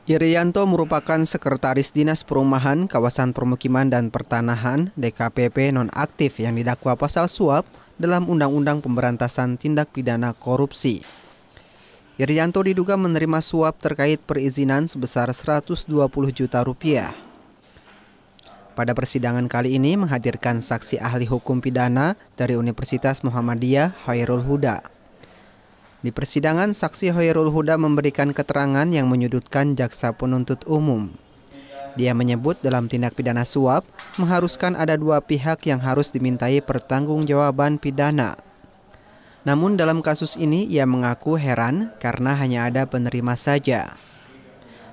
Irianto merupakan Sekretaris Dinas Perumahan, Kawasan Permukiman dan Pertanahan (DKPP) nonaktif yang didakwa pasal suap dalam Undang-Undang Pemberantasan Tindak Pidana Korupsi. Irianto diduga menerima suap terkait perizinan sebesar 120 juta rupiah. Pada persidangan kali ini menghadirkan saksi ahli hukum pidana dari Universitas Muhammadiyah, Hoyrul Huda. Di persidangan, saksi Hoyrul Huda memberikan keterangan yang menyudutkan jaksa penuntut umum. Dia menyebut dalam tindak pidana suap mengharuskan ada dua pihak yang harus dimintai pertanggungjawaban pidana. Namun dalam kasus ini ia mengaku heran karena hanya ada penerima saja.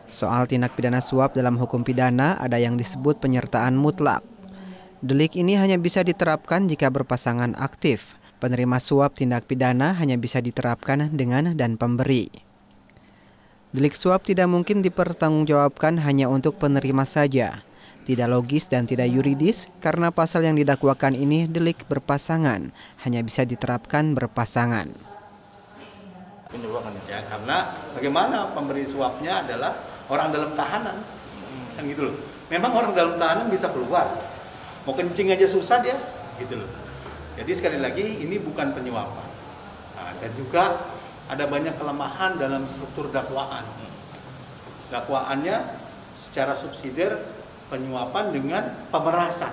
Soal tindak pidana suap dalam hukum pidana ada yang disebut penyertaan mutlak. Delik ini hanya bisa diterapkan jika berpasangan aktif. Penerima suap tindak pidana hanya bisa diterapkan dengan dan pemberi. Delik suap tidak mungkin dipertanggungjawabkan hanya untuk penerima saja. Tidak logis dan tidak yuridis karena pasal yang didakwakan ini delik berpasangan, hanya bisa diterapkan berpasangan. Ya, karena bagaimana pemberi suapnya adalah orang dalam tahanan, kan gitu loh. Memang orang dalam tahanan bisa keluar, mau kencing aja susah dia, gitu loh. Jadi sekali lagi ini bukan penyuapan. Nah, dan juga ada banyak kelemahan dalam struktur dakwaan. Dakwaannya secara subsidiar penyuapan dengan pemerasan.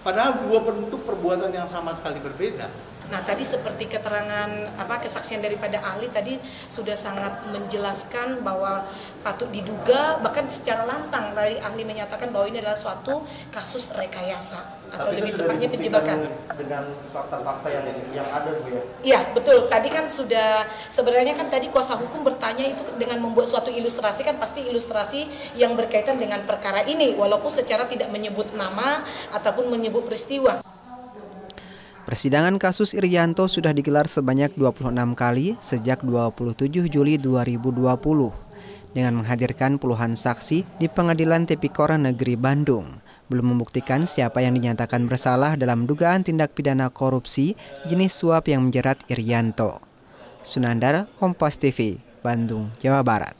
Padahal dua bentuk perbuatan yang sama sekali berbeda. Nah tadi seperti keterangan kesaksian daripada ahli tadi sudah sangat menjelaskan bahwa patut diduga, bahkan secara lantang dari ahli menyatakan bahwa ini adalah suatu kasus rekayasa atau lebih tepatnya penjebakan. Dengan fakta-fakta yang ada, Bu ya? Iya betul. Tadi kan sudah sebenarnya kan tadi kuasa hukum bertanya itu dengan membuat suatu ilustrasi, kan pasti ilustrasi yang berkaitan dengan perkara ini walaupun secara tidak menyebut nama ataupun menyebut peristiwa. Persidangan kasus Irianto sudah digelar sebanyak 26 kali sejak 27 Juli 2020 dengan menghadirkan puluhan saksi di Pengadilan Tipikor Negeri Bandung. Belum membuktikan siapa yang dinyatakan bersalah dalam dugaan tindak pidana korupsi jenis suap yang menjerat Irianto. Sunandar, Kompas TV, Bandung, Jawa Barat.